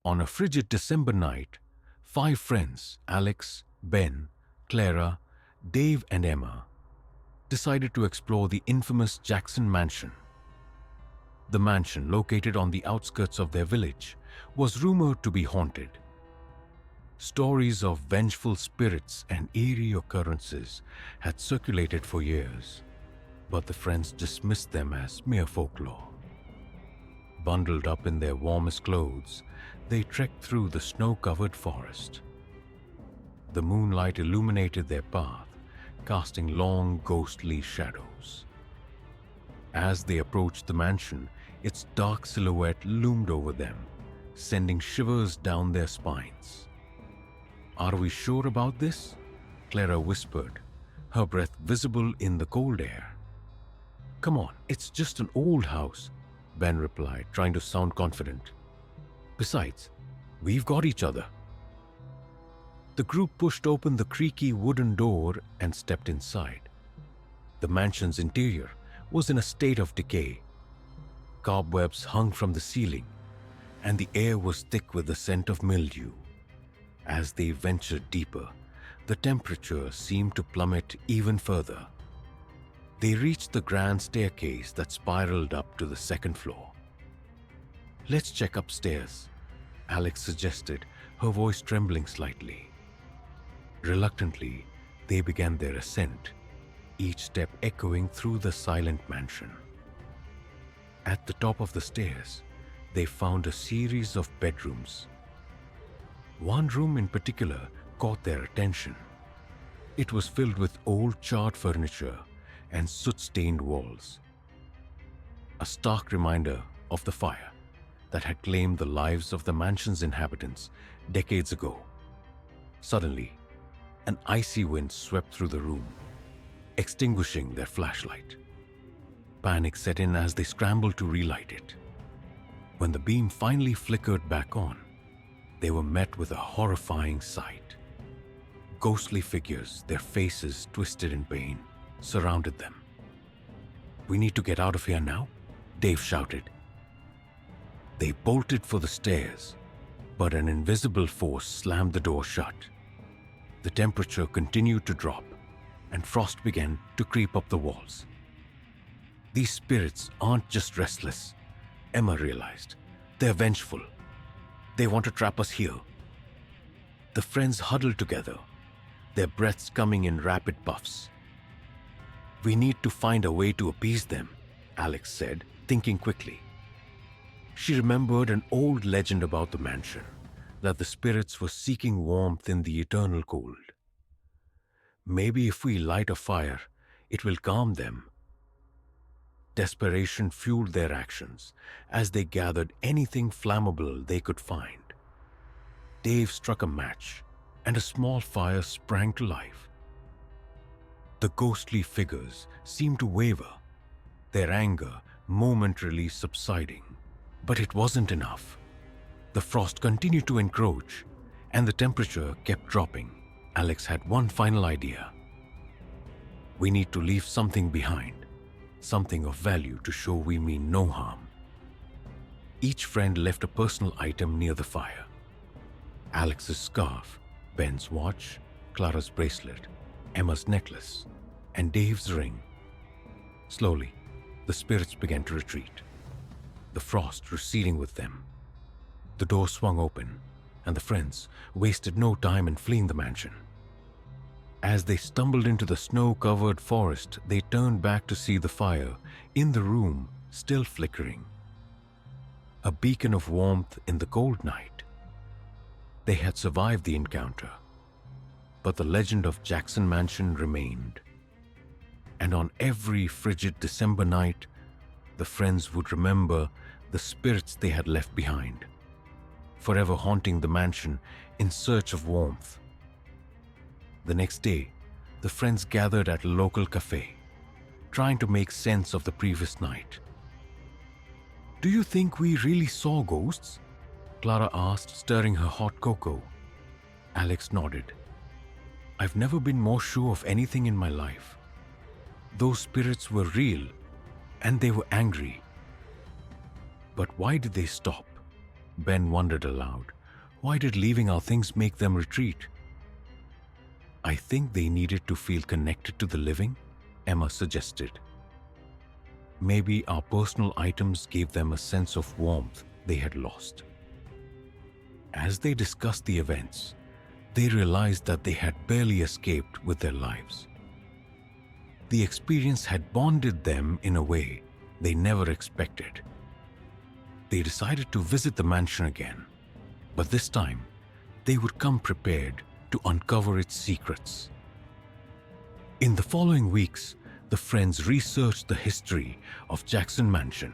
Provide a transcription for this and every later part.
On a frigid December night, five friends, Alex, Ben, Clara, Dave, and Emma, decided to explore the infamous Jackson Mansion. The mansion, located on the outskirts of their village, was rumored to be haunted. Stories of vengeful spirits and eerie occurrences had circulated for years, but the friends dismissed them as mere folklore. Bundled up in their warmest clothes, they trekked through the snow-covered forest. The moonlight illuminated their path, casting long, ghostly shadows. As they approached the mansion, its dark silhouette loomed over them, sending shivers down their spines. "Are we sure about this?" Clara whispered, her breath visible in the cold air. "Come on, it's just an old house," Ben replied, trying to sound confident. "Besides, we've got each other." The group pushed open the creaky wooden door and stepped inside. The mansion's interior was in a state of decay. Cobwebs hung from the ceiling, and the air was thick with the scent of mildew. As they ventured deeper, the temperature seemed to plummet even further. They reached the grand staircase that spiraled up to the second floor. "Let's check upstairs," Alex suggested, her voice trembling slightly. Reluctantly, they began their ascent, each step echoing through the silent mansion. At the top of the stairs, they found a series of bedrooms. One room in particular caught their attention. It was filled with old charred furniture and soot-stained walls, a stark reminder of the fire that had claimed the lives of the mansion's inhabitants decades ago. Suddenly, an icy wind swept through the room, extinguishing their flashlight. Panic set in as they scrambled to relight it. When the beam finally flickered back on, they were met with a horrifying sight. Ghostly figures, their faces twisted in pain, surrounded them. "We need to get out of here now," Dave shouted. They bolted for the stairs, but an invisible force slammed the door shut. The temperature continued to drop, and frost began to creep up the walls. "These spirits aren't just restless," Emma realized. "They're vengeful. They want to trap us here." The friends huddled together, their breaths coming in rapid puffs. "We need to find a way to appease them," Alex said, thinking quickly. She remembered an old legend about the mansion, that the spirits were seeking warmth in the eternal cold. "Maybe if we light a fire, it will calm them." Desperation fueled their actions as they gathered anything flammable they could find. Dave struck a match, and a small fire sprang to life. The ghostly figures seemed to waver, their anger momentarily subsiding. But it wasn't enough. The frost continued to encroach, and the temperature kept dropping. Alex had one final idea. "We need to leave something behind, something of value to show we mean no harm." Each friend left a personal item near the fire. Alex's scarf, Ben's watch, Clara's bracelet, Emma's necklace, and Dave's ring. Slowly, the spirits began to retreat, the frost receding with them. The door swung open, and the friends wasted no time in fleeing the mansion. As they stumbled into the snow-covered forest, they turned back to see the fire in the room still flickering, a beacon of warmth in the cold night. They had survived the encounter, but the legend of Jackson Mansion remained. And on every frigid December night, the friends would remember the spirits they had left behind, forever haunting the mansion in search of warmth. The next day, the friends gathered at a local cafe, trying to make sense of the previous night. "Do you think we really saw ghosts?" Clara asked, stirring her hot cocoa. Alex nodded. "I've never been more sure of anything in my life. Those spirits were real, and they were angry. But why did they stop?" Ben wondered aloud. Why did leaving our things make them retreat? I think they needed to feel connected to the living, Emma suggested. Maybe our personal items gave them a sense of warmth they had lost. As they discussed the events, they realized that they had barely escaped with their lives. The experience had bonded them in a way they never expected. They decided to visit the mansion again, but this time they would come prepared to uncover its secrets. In the following weeks, the friends researched the history of Jackson Mansion.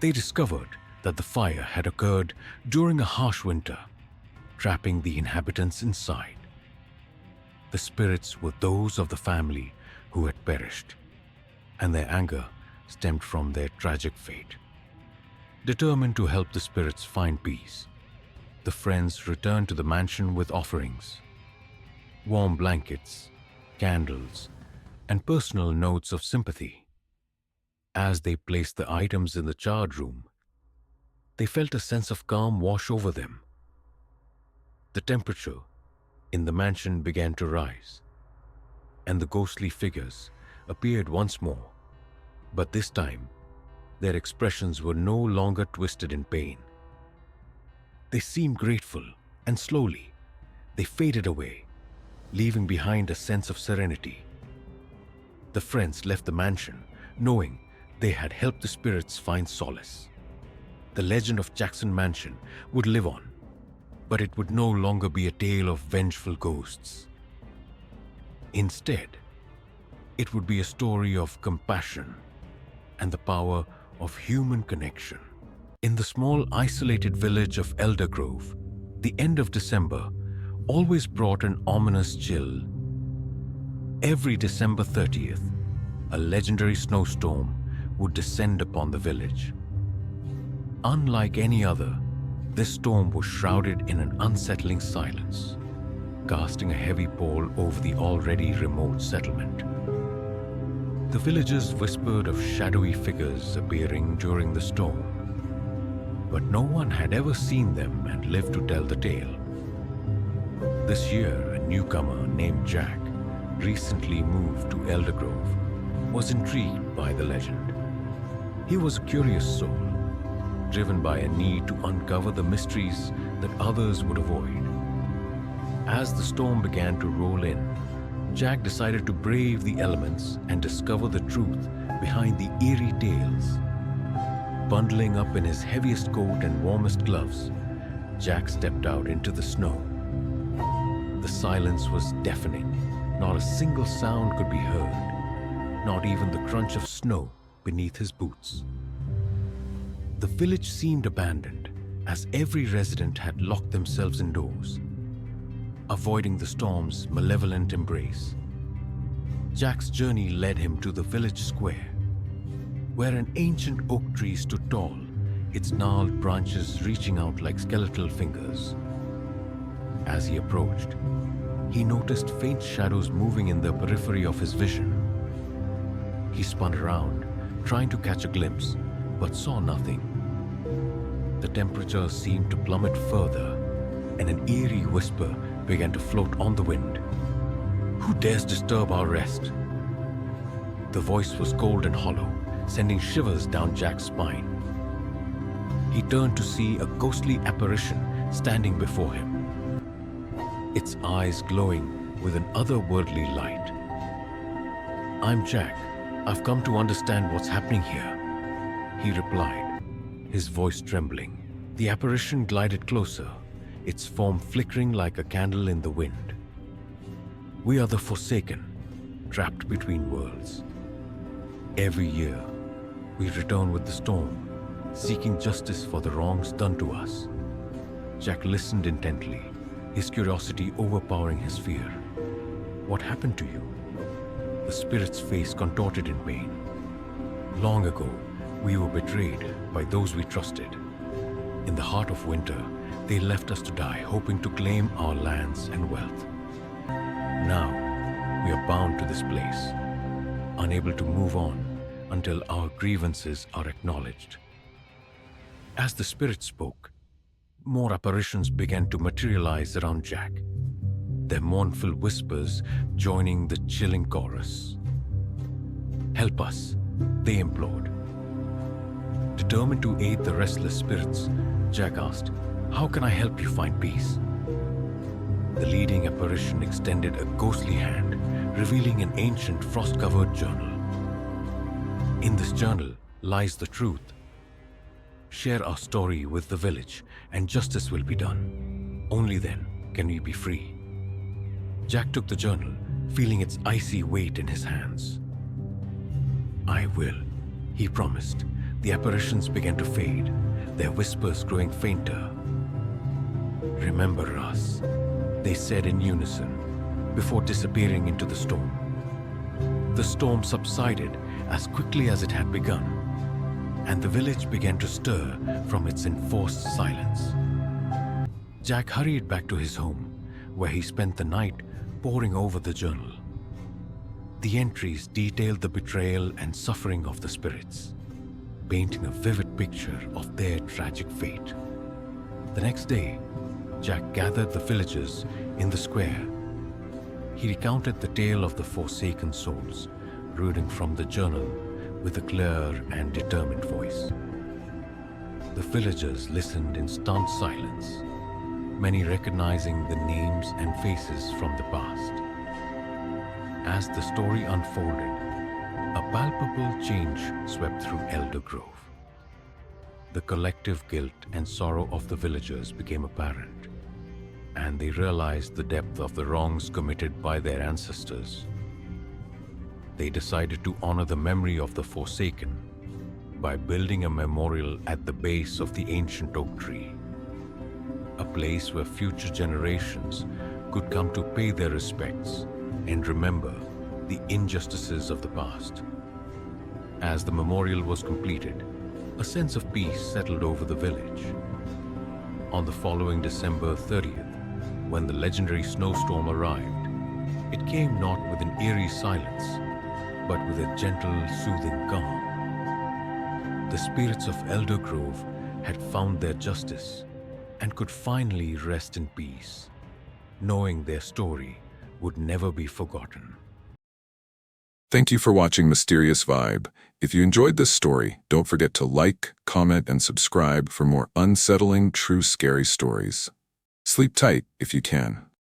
They discovered that the fire had occurred during a harsh winter, trapping the inhabitants inside. The spirits were those of the family who had perished, and their anger stemmed from their tragic fate. Determined to help the spirits find peace, the friends returned to the mansion with offerings, warm blankets, candles, and personal notes of sympathy. As they placed the items in the charred room, they felt a sense of calm wash over them. The temperature in the mansion began to rise, and the ghostly figures appeared once more, but this time their expressions were no longer twisted in pain. They seemed grateful, and slowly they faded away, leaving behind a sense of serenity. The friends left the mansion knowing they had helped the spirits find solace. The legend of Jackson Mansion would live on, but it would no longer be a tale of vengeful ghosts. Instead, it would be a story of compassion and the power of human connection. In the small, isolated village of Eldergrove, the end of December always brought an ominous chill. Every December 30th, a legendary snowstorm would descend upon the village. Unlike any other, this storm was shrouded in an unsettling silence, casting a heavy pall over the already remote settlement. The villagers whispered of shadowy figures appearing during the storm, but no one had ever seen them and lived to tell the tale. This year, a newcomer named Jack, recently moved to Eldergrove, was intrigued by the legend. He was a curious soul, driven by a need to uncover the mysteries that others would avoid. As the storm began to roll in, Jack decided to brave the elements and discover the truth behind the eerie tales. Bundling up in his heaviest coat and warmest gloves, Jack stepped out into the snow. The silence was deafening. Not a single sound could be heard, not even the crunch of snow beneath his boots. The village seemed abandoned, as every resident had locked themselves indoors, avoiding the storm's malevolent embrace. Jack's journey led him to the village square, where an ancient oak tree stood tall, its gnarled branches reaching out like skeletal fingers. As he approached, he noticed faint shadows moving in the periphery of his vision. He spun around, trying to catch a glimpse, but saw nothing. The temperature seemed to plummet further, and an eerie whisper began to float on the wind. "Who dares disturb our rest?" The voice was cold and hollow, sending shivers down Jack's spine. He turned to see a ghostly apparition standing before him, its eyes glowing with an otherworldly light. "I'm Jack. I've come to understand what's happening here," he replied, his voice trembling. The apparition glided closer, its form flickering like a candle in the wind. "We are the Forsaken, trapped between worlds. Every year, we return with the storm, seeking justice for the wrongs done to us." Jack listened intently, his curiosity overpowering his fear. "What happened to you?" The spirit's face contorted in pain. "Long ago, we were betrayed by those we trusted. In the heart of winter, they left us to die, hoping to claim our lands and wealth. Now, we are bound to this place, unable to move on until our grievances are acknowledged." As the spirit spoke, More apparitions began to materialize around Jack, their mournful whispers joining the chilling chorus. "Help us," they implored. Determined to aid the restless spirits, Jack asked, "How can I help you find peace?" The leading apparition extended a ghostly hand, revealing an ancient frost-covered journal. "In this journal lies the truth. Share our story with the village, and justice will be done. Only then can we be free." Jack took the journal, feeling its icy weight in his hands. "I will," he promised. The apparitions began to fade, their whispers growing fainter. "Remember us," they said in unison, before disappearing into the storm. The storm subsided as quickly as it had begun, and the village began to stir from its enforced silence. Jack hurried back to his home, where he spent the night poring over the journal. The entries detailed the betrayal and suffering of the spirits, painting a vivid picture of their tragic fate. The next day, Jack gathered the villagers in the square. He recounted the tale of the forsaken souls, reading from the journal with a clear and determined voice. The villagers listened in stunned silence, many recognizing the names and faces from the past. As the story unfolded, a palpable change swept through Eldergrove. The collective guilt and sorrow of the villagers became apparent, and they realized the depth of the wrongs committed by their ancestors. They decided to honor the memory of the forsaken by building a memorial at the base of the ancient oak tree, a place where future generations could come to pay their respects and remember the injustices of the past. As the memorial was completed, a sense of peace settled over the village. On the following December 30th, when the legendary snowstorm arrived, it came not with an eerie silence, but with a gentle, soothing calm. The spirits of Eldergrove had found their justice and could finally rest in peace, knowing their story would never be forgotten. Thank you for watching Mysterious Vibe. If you enjoyed this story, don't forget to like, comment, and subscribe for more unsettling, true scary stories. Sleep tight if you can.